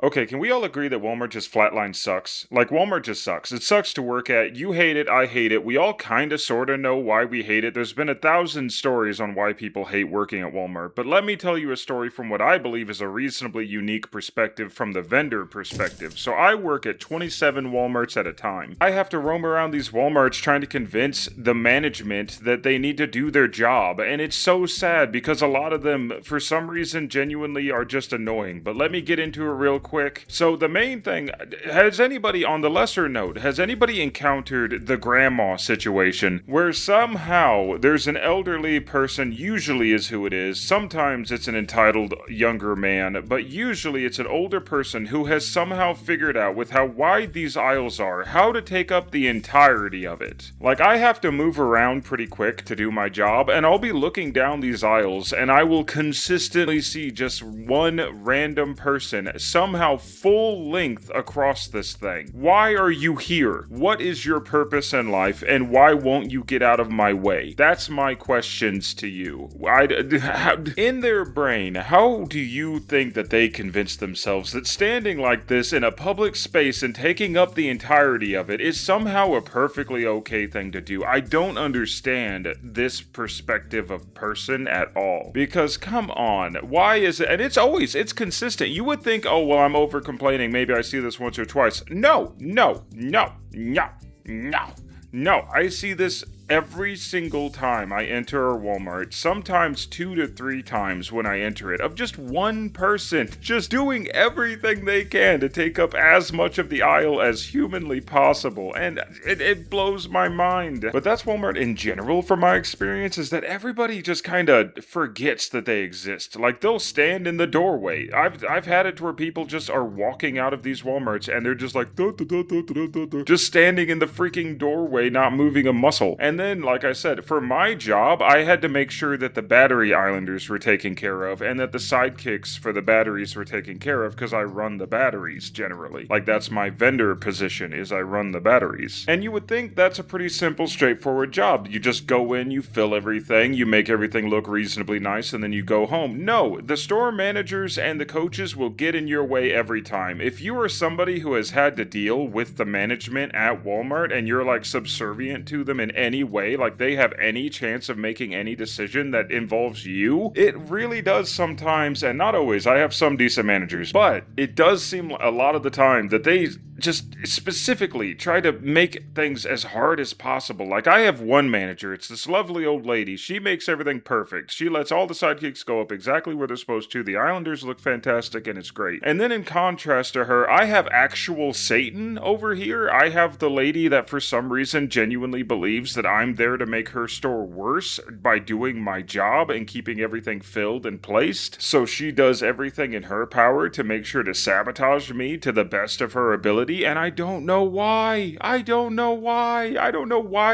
Okay, can we all agree that Walmart just flatline sucks? Like, Walmart just sucks. It sucks to work at. You hate it, I hate it. We all kinda sorta know why we hate it. There's been 1,000 stories on why people hate working at Walmart. But let me tell you a story from what I believe is a reasonably unique perspective from the vendor perspective. So I work at 27 Walmarts at a time. I have to roam around these Walmarts trying to convince the management that they need to do their job. And it's so sad because a lot of them, for some reason, genuinely are just annoying. But let me get into it real quick. So the main thing, has anybody, on the lesser note, has anybody encountered the grandma situation where somehow there's an elderly person, usually is who it is, sometimes it's an entitled younger man, but usually it's an older person who has somehow figured out, with how wide these aisles are, how to take up the entirety of it. Like, I have to move around pretty quick to do my job, and I'll be looking down these aisles and I will consistently see just one random person somehow full length across this thing. Why are you here? What is your purpose in life, and why won't you get out of my way? That's my questions to you. In their brain, how do you think that they convince themselves that standing like this in a public space and taking up the entirety of it is somehow a perfectly okay thing to do? I don't understand this perspective of person at all. Because come on, why is it? And it's consistent. You would think, oh, well, I'm over complaining. Maybe I see this once or twice. No. I see this every single time I enter a Walmart, sometimes 2 to 3 times when I enter it, of just one person just doing everything they can to take up as much of the aisle as humanly possible, and it blows my mind. But that's Walmart in general, from my experience, is that everybody just kind of forgets that they exist. Like, they'll stand in the doorway. I've had it to where people just are walking out of these Walmarts and they're just like just standing in the freaking doorway, not moving a muscle. And then, like I said, for my job, I had to make sure that the battery islanders were taken care of and that the sidekicks for the batteries were taken care of, because I run the batteries generally. Like, that's my vendor position, is I run the batteries. And you would think that's a pretty simple, straightforward job. You just go in, you fill everything, you make everything look reasonably nice, and then you go home. No, the store managers and the coaches will get in your way every time. If you are somebody who has had to deal with the management at Walmart and you're like subservient to them in any way, like they have any chance of making any decision that involves you, it really does sometimes, and not always, I have some decent managers, but it does seem a lot of the time that they just specifically try to make things as hard as possible. Like, I have one manager, it's this lovely old lady, she makes everything perfect, she lets all the sidekicks go up exactly where they're supposed to, the islanders look fantastic, and it's great. And then in contrast to her, I have actual Satan over here. I have the lady that for some reason genuinely believes that I'm there to make her store worse by doing my job and keeping everything filled and placed. So she does everything in her power to make sure to sabotage me to the best of her ability, and I don't know why. I don't know why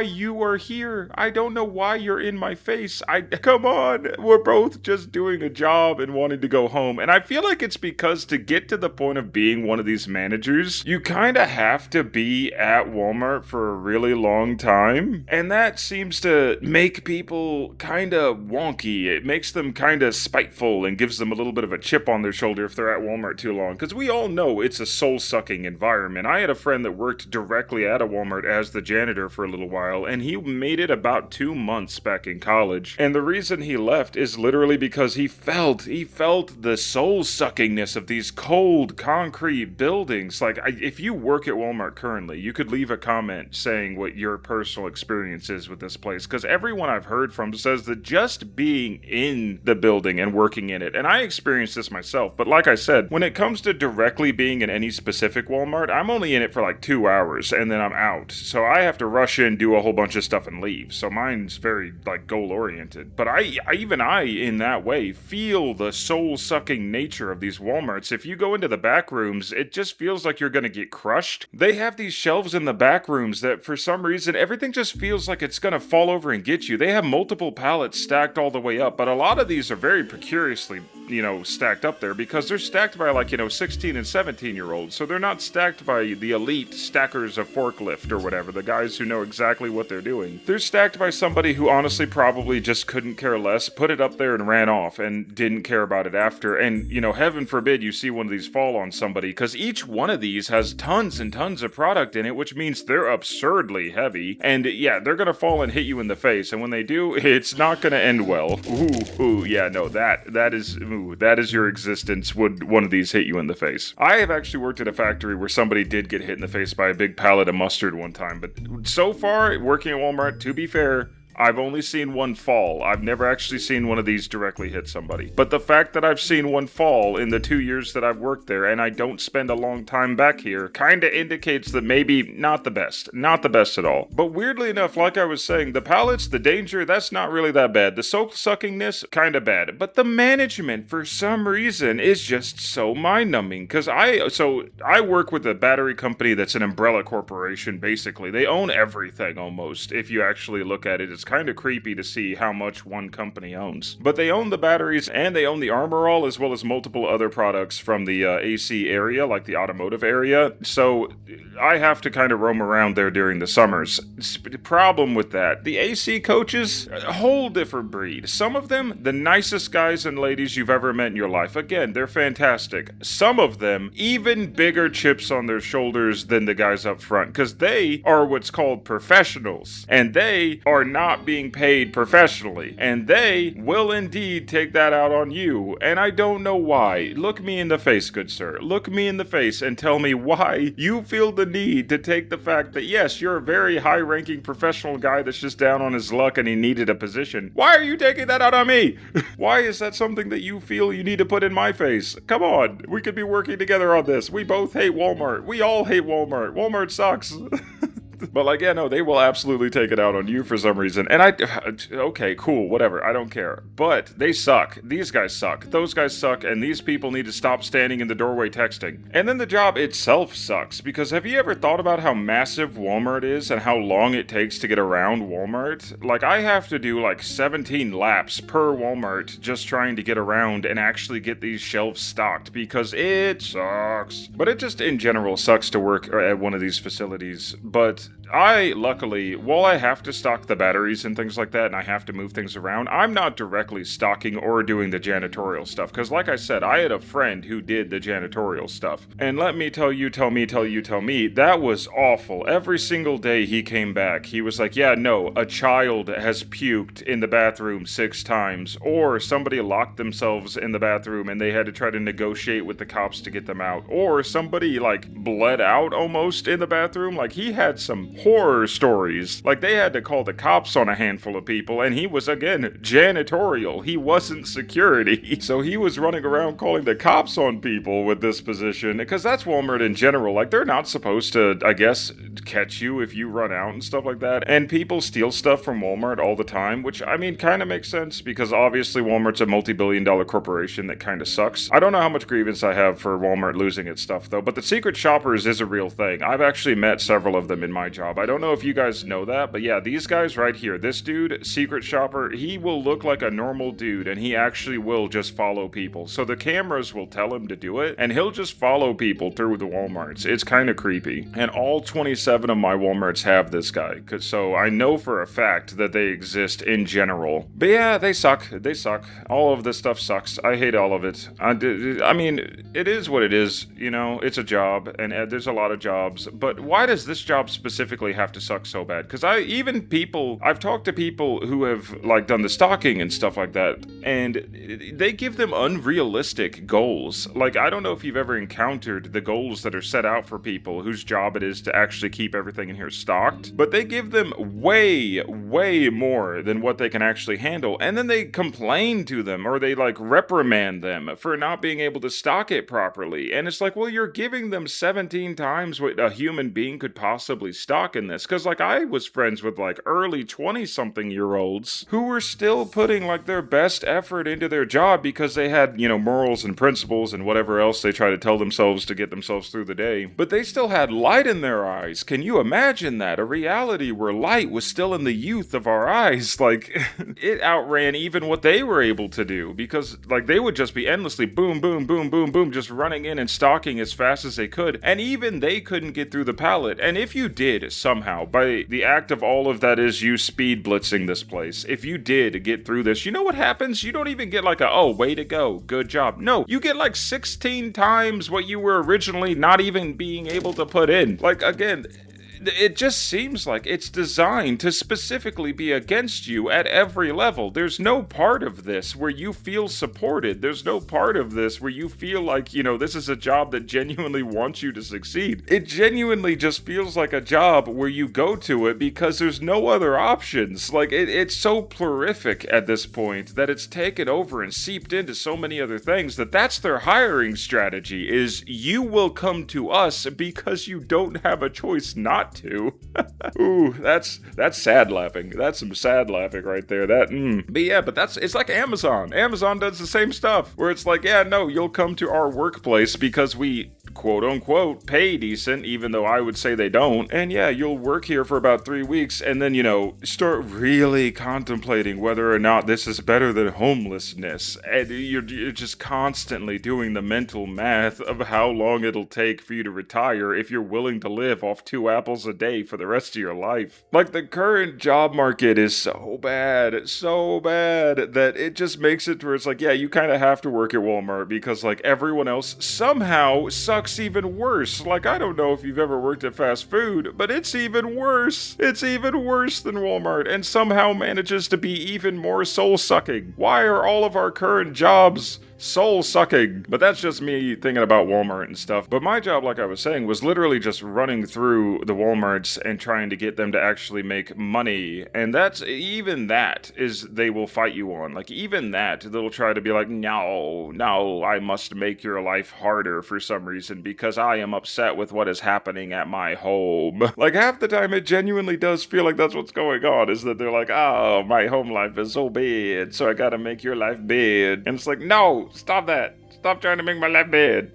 you are here. I don't know why you're in my face. Come on. We're both just doing a job and wanting to go home. And I feel like it's because to get to the point of being one of these managers, you kind of have to be at Walmart for a really long time. And that seems to make people kind of wonky. It makes them kind of spiteful and gives them a little bit of a chip on their shoulder if they're at Walmart too long. Because we all know it's a soul-sucking environment. I had a friend that worked directly at a Walmart as the janitor for a little while, and he made it about 2 months back in college. And the reason he left is literally because he felt the soul-suckingness of these cold, concrete buildings. Like, if you work at Walmart currently, you could leave a comment saying what your personal experience is with this place, because everyone I've heard from says that just being in the building and working in it, and I experienced this myself, but like I said, when it comes to directly being in any specific Walmart, I'm only in it for like 2 hours and then I'm out. So I have to rush in, do a whole bunch of stuff and leave. So mine's very like goal oriented. But I in that way feel the soul sucking nature of these Walmarts. If you go into the back rooms, it just feels like you're gonna get crushed. They have these shelves in the back rooms that for some reason everything just feels like it's gonna fall over and get you. They have multiple pallets stacked all the way up, but a lot of these are very precariously stacked up there because they're stacked by 16 and 17-year-olds. So they're not stacked by the elite stackers of forklift or whatever, the guys who know exactly what they're doing. They're stacked by somebody who honestly probably just couldn't care less, put it up there and ran off and didn't care about it after. And, heaven forbid you see one of these fall on somebody, because each one of these has tons and tons of product in it, which means they're absurdly heavy. And yeah, they're gonna fall and hit you in the face. And when they do, it's not gonna end well. That is your existence would one of these hit you in the face. I have actually worked at a factory where somebody did get hit in the face by a big pallet of mustard one time, but so far, working at Walmart, to be fair, I've only seen one fall. I've never actually seen one of these directly hit somebody. But the fact that I've seen one fall in the 2 years that I've worked there, and I don't spend a long time back here, kinda indicates that maybe not the best. Not the best at all. But weirdly enough, like I was saying, the pallets, the danger, that's not really that bad. The soul-suckingness, kinda bad. But the management, for some reason, is just so mind-numbing. Because I work with a battery company that's an umbrella corporation, basically. They own everything, almost, if you actually look at it. It's kind of creepy to see how much one company owns. But they own the batteries and they own the Armor All as well as multiple other products from the AC area, like the automotive area. So I have to kind of roam around there during the summers. The problem with that, the AC coaches, a whole different breed. Some of them, the nicest guys and ladies you've ever met in your life. Again, they're fantastic. Some of them, even bigger chips on their shoulders than the guys up front, because they are what's called professionals. And they are not being paid professionally, and they will indeed take that out on you, and I don't know why. Look me in the face, good sir. Look me in the face and tell me why you feel the need to take the fact that, yes, you're a very high-ranking professional guy that's just down on his luck and he needed a position. Why are you taking that out on me? Why is that something that you feel you need to put in my face? Come on, we could be working together on this. We both hate Walmart. We all hate Walmart. Walmart sucks. But they will absolutely take it out on you for some reason. And okay, cool, whatever, I don't care. But they suck. These guys suck. Those guys suck, and these people need to stop standing in the doorway texting. And then the job itself sucks, because have you ever thought about how massive Walmart is and how long it takes to get around Walmart? I have to do 17 laps per Walmart just trying to get around and actually get these shelves stocked, because it sucks. But it just in general sucks to work at one of these facilities. But luckily, while I have to stock the batteries and things like that, and I have to move things around, I'm not directly stocking or doing the janitorial stuff. Because like I said, I had a friend who did the janitorial stuff. And let me tell you, that was awful. Every single day he came back, he was like, yeah, no, a child has puked in the bathroom 6 times. Or somebody locked themselves in the bathroom and they had to try to negotiate with the cops to get them out. Or somebody, bled out almost in the bathroom. He had some horror stories. They had to call the cops on a handful of people, and he was, again, janitorial. He wasn't security. So he was running around calling the cops on people with this position, because that's Walmart in general. They're not supposed to, I guess, catch you if you run out and stuff like that. And people steal stuff from Walmart all the time, which, kind of makes sense, because obviously Walmart's a multi-billion-dollar corporation that kind of sucks. I don't know how much grievance I have for Walmart losing its stuff, though, but the secret shoppers is a real thing. I've actually met several of them in my job. I don't know if you guys know that, but yeah, these guys right here, this dude, secret shopper, he will look like a normal dude, and he actually will just follow people. So the cameras will tell him to do it, and he'll just follow people through the Walmarts. It's kind of creepy. And all 27 of my Walmarts have this guy, so I know for a fact that they exist in general. But yeah, they suck. They suck. All of this stuff sucks. I hate all of it. It is what it is, it's a job, and there's a lot of jobs, but why does this job specifically have to suck so bad? Because I've talked to people who have done the stocking and stuff like that, and they give them unrealistic goals. I don't know if you've ever encountered the goals that are set out for people whose job it is to actually keep everything in here stocked, but they give them way more than what they can actually handle, and then they complain to them, or they reprimand them for not being able to stock it properly. And it's well, you're giving them 17 times what a human being could possibly stock stock in this. Because, like, I was friends with, like, early 20-something year olds who were still putting, like, their best effort into their job because they had, morals and principles and whatever else they try to tell themselves to get themselves through the day. But they still had light in their eyes. Can you imagine that? A reality where light was still in the youth of our eyes. Like, it outran even what they were able to do because, like, they would just be endlessly boom, boom, boom, boom, boom, just running in and stalking as fast as they could. And even they couldn't get through the pallet. And if you did somehow, by the act of all of that is you speed blitzing this place, if you did get through this, you know what happens? You don't even get like oh, way to go, good job. No, you get like 16 times what you were originally not even being able to put in. Like, again, it just seems like it's designed to specifically be against you at every level. There's no part of this where you feel supported. There's no part of this where you feel like, this is a job that genuinely wants you to succeed. It genuinely just feels like a job where you go to it because there's no other options. Like, it's so plurific at this point that it's taken over and seeped into so many other things that's their hiring strategy is you will come to us because you don't have a choice not to. Ooh, that's sad laughing. That's some sad laughing right there. But yeah, but it's like Amazon. Amazon does the same stuff where it's like, yeah, no, you'll come to our workplace because we quote unquote pay decent, even though I would say they don't. And yeah, you'll work here for about 3 weeks and then, start really contemplating whether or not this is better than homelessness. And you're just constantly doing the mental math of how long it'll take for you to retire if you're willing to live off 2 apples a day for the rest of your life. Like, the current job market is so bad that it just makes it where it's like, yeah, you kind of have to work at Walmart because, like, everyone else somehow sucks even worse. Like, I don't know if you've ever worked at fast food, but it's even worse. It's even worse than Walmart and somehow manages to be even more soul-sucking. Why are all of our current jobs soul-sucking? But that's just me thinking about Walmart and stuff. But my job, like I was saying, was literally just running through the Walmarts and trying to get them to actually make money. And that is they will fight you on. Like, even that, they'll try to be like, no, I must make your life harder for some reason because I am upset with what is happening at my home. Like, half the time it genuinely does feel like that's what's going on, is that they're like, oh, my home life is so bad, so I gotta make your life bad. And it's like, no, stop that. Stop trying to make my life bad.